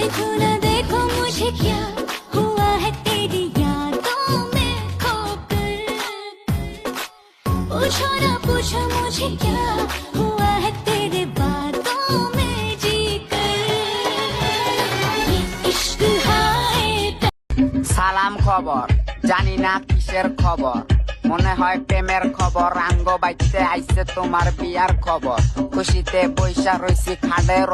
देखो ना देखो मुझे क्या हुआ है तेरी यादों में खोकर पूछो ना पूछो मुझे क्या हुआ है तेरे बातों में जीकर ये इश्क हाय সালাম খবর জানি না কিসের খবর মনে হয় প্রেমের খবর আঙ্গ বাইতে আইছে তোমার বিয়ার খবর খুশিতে বৈশা রইছি খাটের